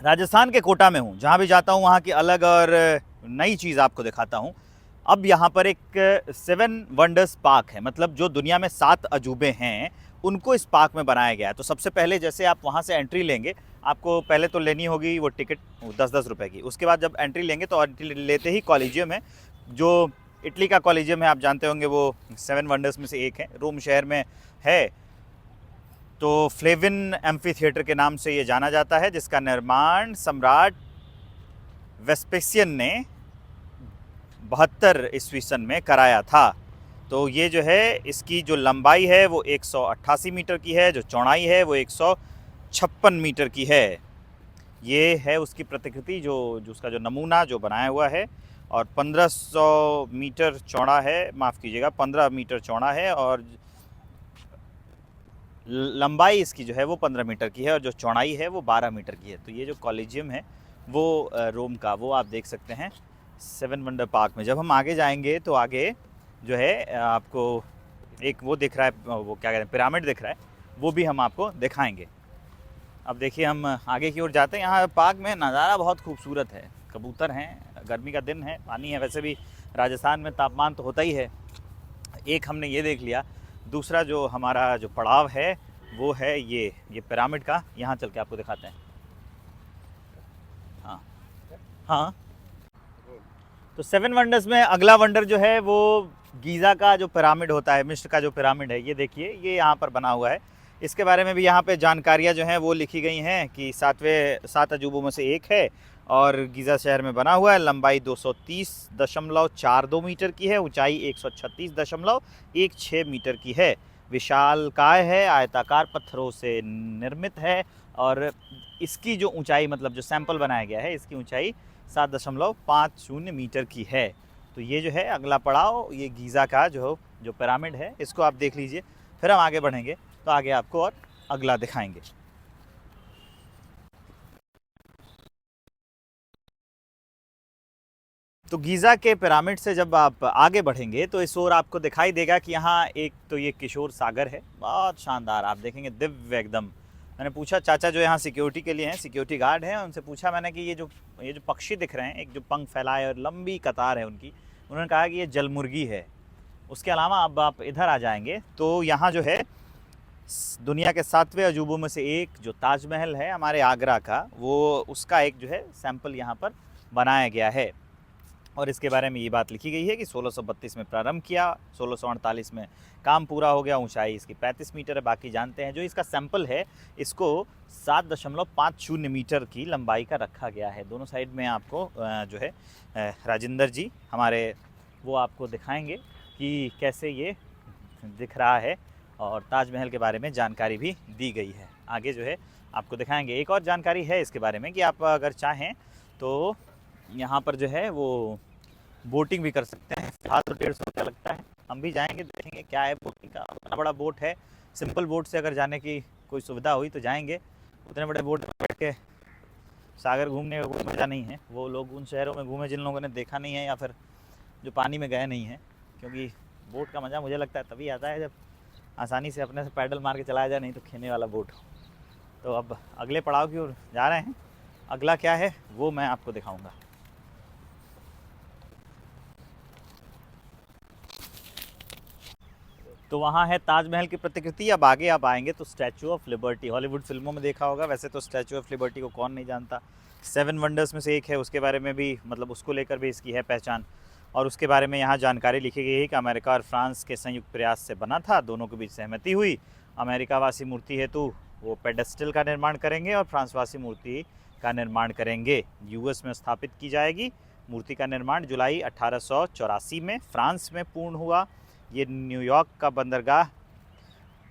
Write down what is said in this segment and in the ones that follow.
राजस्थान के कोटा में हूँ, जहाँ भी जाता हूँ वहाँ की अलग और नई चीज़ आपको दिखाता हूँ। अब यहाँ पर एक 7 वंडर्स पार्क है, मतलब जो दुनिया में 7 अजूबे हैं, उनको इस पार्क में बनाया गया है। तो सबसे पहले जैसे आप वहाँ से एंट्री लेंगे, आपको पहले तो लेनी होगी वो टिकट 10-10 रुपए की। उसके बाद जब एंट्री लेंगे तो एंट्री लेते ही कॉलेजियम है, जो इटली का कॉलेजियम है, आप जानते होंगे, वो 7 वंडर्स में से एक है, रोम शहर में है। तो फ्लेविन एम्फी थिएटर के नाम से ये जाना जाता है, जिसका निर्माण सम्राट वेस्पेसियन ने 72 ईस्वी सन में कराया था। तो ये जो है, इसकी जो लंबाई है वो 188 मीटर की है, जो चौड़ाई है वो 156 मीटर की है। ये है उसकी प्रतिकृति, जो उसका जो नमूना जो बनाया हुआ है, और 1500 मीटर चौड़ा है, माफ़ कीजिएगा 15 मीटर चौड़ा है, और लंबाई इसकी जो है वो 15 मीटर की है, और जो चौड़ाई है वो 12 मीटर की है। तो ये जो कॉलेजियम है वो रोम का, वो आप देख सकते हैं 7 वंडर पार्क में। जब हम आगे जाएंगे तो आगे जो है आपको एक वो दिख रहा है, वो क्या कहते हैं, पिरामिड दिख रहा है, वो भी हम आपको दिखाएंगे। अब देखिए हम आगे की ओर जाते हैं। यहाँ पार्क में नज़ारा बहुत खूबसूरत है, कबूतर हैं, गर्मी का दिन है, पानी है, वैसे भी राजस्थान में तापमान तो होता ही है। एक हमने ये देख लिया। दूसरा जो हमारा जो पड़ाव है वो है ये पिरामिड का। यहाँ चल के आपको दिखाते हैं। हाँ हाँ। तो 7 वंडर्स में अगला वंडर जो है वो गीज़ा का जो पिरामिड होता है, मिस्र का जो पिरामिड है, ये देखिए, ये यहाँ पर बना हुआ है। इसके बारे में भी यहाँ पे जानकारियाँ जो हैं वो लिखी गई हैं कि 7 अजूबों में से एक है, और गीज़ा शहर में बना हुआ है। लंबाई 230.42 मीटर की है, ऊंचाई 136.16 मीटर की है, विशालकाय है, आयताकार पत्थरों से निर्मित है, और इसकी जो ऊंचाई, मतलब जो सैंपल बनाया गया है, इसकी ऊंचाई 7.50 मीटर की है। तो ये जो है अगला पड़ाव, ये गीज़ा का जो जो पिरामिड है, इसको आप देख लीजिए। फिर हम आगे बढ़ेंगे तो आगे आपको और अगला दिखाएंगे। तो गीज़ा के पिरामिड से जब आप आगे बढ़ेंगे तो इस ओर आपको दिखाई देगा कि यहाँ एक तो ये किशोर सागर है, बहुत शानदार, आप देखेंगे दिव्य एकदम। मैंने पूछा, चाचा जो यहाँ सिक्योरिटी के लिए हैं, सिक्योरिटी गार्ड हैं, उनसे पूछा मैंने कि ये जो पक्षी दिख रहे हैं, एक जो पंख फैलाए और लंबी कतार है उनकी, उन्होंने कहा कि ये जलमुर्गी है। उसके अलावा अब आप इधर आ जाएंगे तो यहाँ जो है दुनिया के 7वें अजूबों में से एक जो ताजमहल है हमारे आगरा का, वो उसका एक जो है सैंपल यहाँ पर बनाया गया है। और इसके बारे में ये बात लिखी गई है कि 1632 में प्रारंभ किया, 1648 में काम पूरा हो गया, ऊंचाई इसकी 35 मीटर है। बाकी जानते हैं, जो इसका सैंपल है इसको 7.50 मीटर की लंबाई का रखा गया है। दोनों साइड में आपको जो है राजेंद्र जी हमारे, वो आपको दिखाएंगे कि कैसे ये दिख रहा है, और ताजमहल के बारे में जानकारी भी दी गई है। आगे जो है आपको दिखाएंगे। एक और जानकारी है इसके बारे में कि आप अगर चाहें तो यहाँ पर जो है वो बोटिंग भी कर सकते हैं। हाथ तो 150 रुपया लगता है, हम भी जाएंगे, देखेंगे क्या है बोटिंग का। उतना बड़ा बोट है, सिंपल बोट से अगर जाने की कोई सुविधा हुई तो जाएंगे। उतने बड़े बोट में बैठ के सागर घूमने का कोई मज़ा नहीं है। वो लोग उन शहरों में घूमे जिन लोगों ने देखा नहीं है, या फिर जो पानी में गए नहीं हैं, क्योंकि बोट का मज़ा मुझे लगता है तभी आता है जब आसानी से अपने से पैडल मार के चलाया जाए, नहीं तो खेने वाला बोट हो। तो अब अगले पड़ाव की ओर जा रहे हैं। अगला क्या है वो मैं आपको दिखाऊंगा। तो वहाँ है ताजमहल की प्रतिकृति। अब आगे आप आएंगे तो स्टैचू ऑफ लिबर्टी, हॉलीवुड फिल्मों में देखा होगा, वैसे तो स्टैचू ऑफ लिबर्टी को कौन नहीं जानता। 7 वंडर्स में से एक है, उसके बारे में भी, मतलब उसको लेकर भी इसकी है पहचान। और उसके बारे में यहाँ जानकारी लिखी गई है कि अमेरिका और फ्रांस के संयुक्त प्रयास से बना था, दोनों के बीच सहमति हुई। अमेरिकावासी मूर्ति हेतु वो पेडेस्टल का निर्माण करेंगे, और फ्रांसवासी मूर्ति का निर्माण करेंगे। यूएस में स्थापित की जाएगी। मूर्ति का निर्माण जुलाई 1884 में फ्रांस में पूर्ण हुआ। ये न्यूयॉर्क का बंदरगाह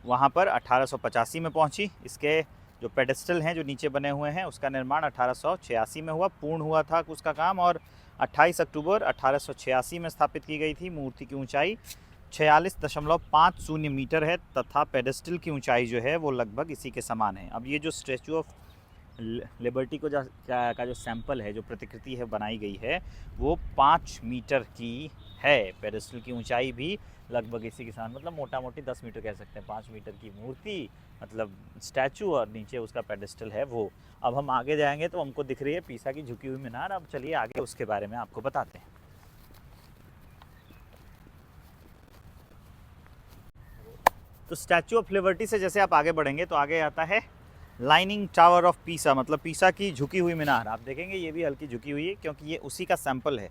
वहाँ पर 1885 में पहुँची। इसके जो पेडेस्टल हैं जो नीचे बने हुए हैं, उसका निर्माण 1886 में हुआ, पूर्ण हुआ था उसका काम, और 28 अक्टूबर 1886 में स्थापित की गई थी। मूर्ति की ऊंचाई 46.50 मीटर है, तथा पेडेस्टल की ऊंचाई जो है वो लगभग इसी के समान है। अब ये जो स्टैचू ऑफ लिबर्टी को का जो सैंपल है, जो प्रतिकृति है बनाई गई है, वो 5 मीटर की है। पेडेस्टल की ऊंचाई भी लगभग इसी के साथ, मतलब मोटा मोटी 10 मीटर कह सकते हैं। 5 मीटर की मूर्ति मतलब स्टैचू, और नीचे उसका पेडेस्टल है वो। अब हम आगे जाएंगे तो हमको दिख रही है पीसा की झुकी हुई मीनार। अब चलिए आगे उसके बारे में आपको बताते हैं। तो स्टैचू ऑफ लिबर्टी से जैसे आप आगे बढ़ेंगे तो आगे आता है लाइनिंग टावर ऑफ पीसा, मतलब पीसा की झुकी हुई मीनार। आप देखेंगे ये भी हल्की झुकी हुई है क्योंकि ये उसी का सैंपल है।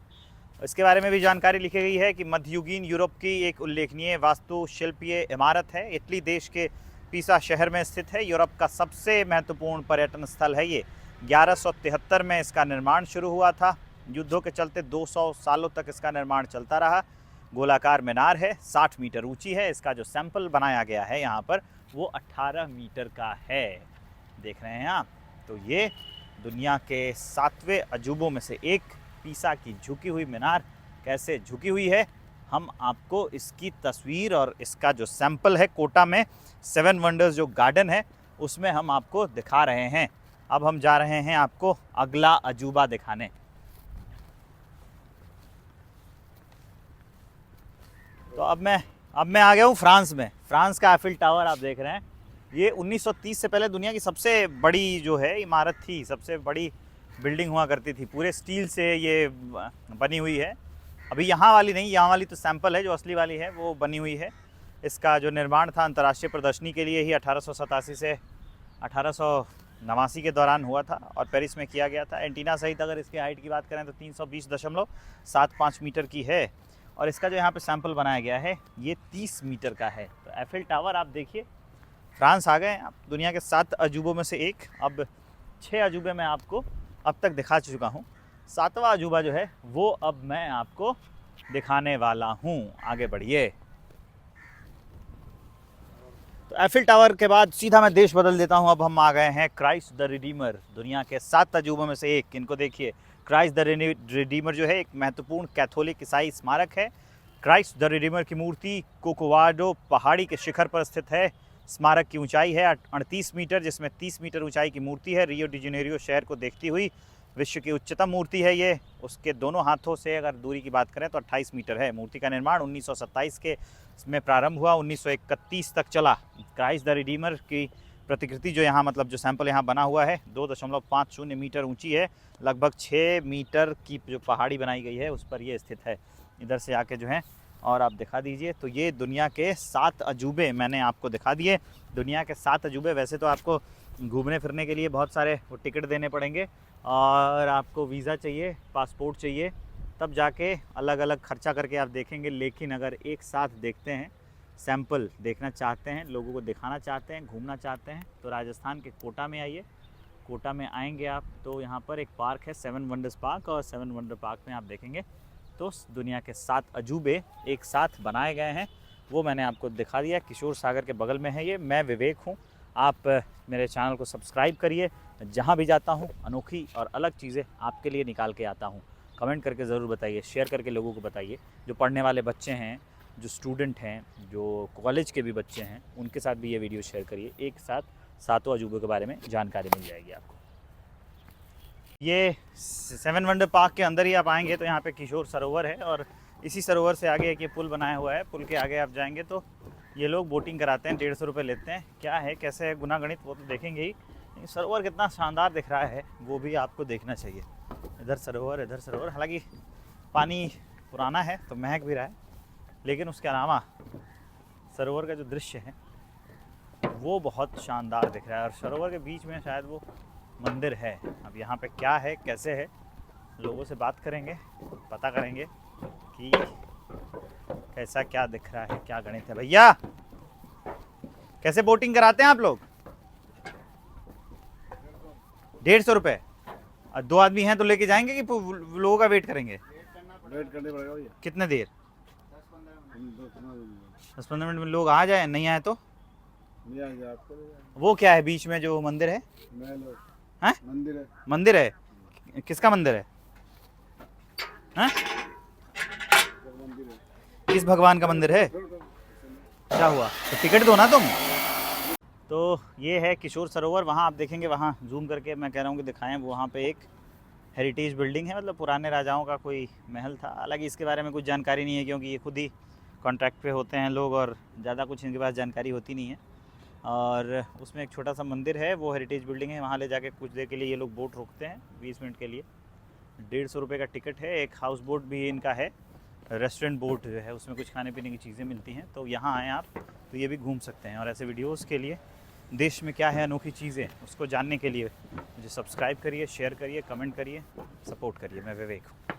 इसके बारे में भी जानकारी लिखी गई है कि मध्ययुगीन यूरोप की एक उल्लेखनीय वास्तुशिल्पीय इमारत है। इटली देश के पीसा शहर में स्थित है। यूरोप का सबसे महत्वपूर्ण पर्यटन स्थल है ये। 1173 में इसका निर्माण शुरू हुआ था। युद्धों के चलते 200 सालों तक इसका निर्माण चलता रहा। गोलाकार मीनार है, 60 मीटर ऊंची है। इसका जो सैंपल बनाया गया है यहाँ पर वो 18 मीटर का है। देख रहे हैं आप। तो ये दुनिया के 7वें अजूबों में से एक पीसा की झुकी हुई मीनार कैसे झुकी हुई है, हम आपको इसकी तस्वीर और इसका जो सैंपल है कोटा में 7 वंडर्स जो गार्डन है उसमें हम आपको दिखा रहे हैं। अब हम जा रहे हैं आपको अगला अजूबा दिखाने। तो अब मैं आ गया हूँ फ्रांस में। फ्रांस का एफिल टावर आप देख रहे हैं। ये 1930 से पहले दुनिया की सबसे बड़ी जो है इमारत थी, सबसे बड़ी बिल्डिंग हुआ करती थी। पूरे स्टील से ये बनी हुई है। अभी यहाँ वाली नहीं, यहाँ वाली तो सैंपल है, जो असली वाली है वो बनी हुई है। इसका जो निर्माण था अंतर्राष्ट्रीय प्रदर्शनी के लिए ही 1887 से 1889 के दौरान हुआ था और पेरिस में किया गया था। एंटीना सहित अगर इसकी हाइट की बात करें तो 320.75 मीटर की है। और इसका जो यहाँ पे सैंपल बनाया गया है ये 30 मीटर का है। तो एफिल टावर आप देखिए। फ्रांस आ गए हैं आप, दुनिया के 7 अजूबों में से एक। अब 6 अजूबे मैं आपको अब तक दिखा चुका हूँ। 7वां अजूबा जो है वो अब मैं आपको दिखाने वाला हूँ। आगे बढ़िए। तो एफिल टावर के बाद सीधा मैं देश बदल देता हूँ। अब हम आ गए हैं क्राइस्ट द रिडीमर, दुनिया के 7 अजूबों में से एक। इनको देखिए। क्राइस्ट द रिडीमर जो है एक महत्वपूर्ण कैथोलिक ईसाई स्मारक है। क्राइस्ट द रिडीमर की मूर्ति कोकोवाडो पहाड़ी के शिखर पर स्थित है। स्मारक की ऊंचाई है 38 मीटर, जिसमें 30 मीटर ऊंचाई की मूर्ति है। रियो डी जेनेरियो शहर को देखती हुई विश्व की उच्चतम मूर्ति है ये। उसके दोनों हाथों से अगर दूरी की बात करें तो 28 मीटर है। मूर्ति का निर्माण 1927 के में प्रारंभ हुआ, 1931 तक चला। क्राइस्ट द रिडीमर की प्रतिकृति जो यहाँ मतलब जो सैंपल यहाँ बना हुआ है 2.50 मीटर ऊंची है। लगभग 6 मीटर की जो पहाड़ी बनाई गई है उस पर ये स्थित है। इधर से आके जो है और आप दिखा दीजिए। तो ये दुनिया के 7 अजूबे मैंने आपको दिखा दिए। दुनिया के 7 अजूबे। वैसे तो आपको घूमने फिरने के लिए बहुत सारे वो टिकट देने पड़ेंगे और आपको वीज़ा चाहिए, पासपोर्ट चाहिए, तब जाके अलग अलग खर्चा करके आप देखेंगे। लेकिन अगर एक साथ देखते हैं, सैंपल देखना चाहते हैं, लोगों को दिखाना चाहते हैं, घूमना चाहते हैं, तो राजस्थान के कोटा में आइए। कोटा में आएंगे आप तो यहाँ पर एक पार्क है 7 वंडर्स पार्क, और 7 वंडर पार्क में आप देखेंगे तो दुनिया के 7 अजूबे एक साथ बनाए गए हैं। वो मैंने आपको दिखा दिया। किशोर सागर के बगल में है ये। मैं विवेक हूँ। आप मेरे चैनल को सब्सक्राइब करिए। जहाँ भी जाता हूँ अनोखी और अलग चीज़ें आपके लिए निकाल के आता हूँ। कमेंट करके ज़रूर बताइए, शेयर करके लोगों को बताइए। जो पढ़ने वाले बच्चे हैं, जो स्टूडेंट हैं, जो कॉलेज के भी बच्चे हैं, उनके साथ भी ये वीडियो शेयर करिए। एक साथ 7 अजूबों के बारे में जानकारी मिल जाएगी आपको। ये 7 वंडर पार्क के अंदर ही आप आएंगे तो यहाँ पे किशोर सरोवर है, और इसी सरोवर से आगे एक ये पुल बनाया हुआ है। पुल के आगे आप जाएंगे तो ये लोग बोटिंग कराते हैं, 150 रुपये लेते हैं। क्या है कैसे है गुना गणित वो तो देखेंगे ही। सरोवर कितना शानदार दिख रहा है वो भी आपको देखना चाहिए। इधर सरोवर, इधर सरोवर। हालांकि पानी पुराना है तो महक भी रहा है, लेकिन उसके अलावा सरोवर का जो दृश्य है वो बहुत शानदार दिख रहा है। और सरोवर के बीच में शायद वो मंदिर है। अब यहाँ पे क्या है कैसे है, लोगों से बात करेंगे, पता करेंगे कि कैसा क्या दिख रहा है, क्या गणित है। भैया कैसे बोटिंग कराते हैं आप लोग? 150 रुपये। 2 आदमी हैं तो लेके जाएंगे कि लोगों का वेट करेंगे? वेट करने पड़ेगा भैया। कितने देर? 10-15 मिनट में लोग आ जाए, नहीं आए तो? नहीं आ जाए आपको। वो क्या है बीच में जो मंदिर है? हैं? मंदिर है। मंदिर है? किसका मंदिर है? हैं? किस भगवान का मंदिर है? क्या हुआ? तो टिकट दो ना तुम। तो ये है किशोर सरोवर। वहाँ आप देखेंगे, वहाँ जूम करके मैं कह रहा हूँ कि दिखाएं, वहाँ पे एक हेरिटेज बिल्डिंग है, मतलब पुराने राजाओं का कोई महल था। हालांकि इसके बारे में कुछ जानकारी नहीं है क्योंकि ये खुद ही कॉन्ट्रैक्ट पे होते हैं लोग और ज़्यादा कुछ इनके पास जानकारी होती नहीं है। और उसमें एक छोटा सा मंदिर है, वो हेरिटेज बिल्डिंग है। वहाँ ले जाके कुछ देर के लिए ये लोग बोट रोकते हैं, 20 मिनट के लिए। 150 रुपये का टिकट है। एक हाउस बोट भी इनका है, रेस्टोरेंट बोट जो है, उसमें कुछ खाने पीने की चीज़ें मिलती हैं। तो यहाँ आएँ आप तो ये भी घूम सकते हैं। और ऐसे वीडियोज़ के लिए, देश में क्या है अनोखी चीज़ें, उसको जानने के लिए मुझे सब्सक्राइब करिए, शेयर करिए, कमेंट करिए, सपोर्ट करिए। मैं विवेक हूँ।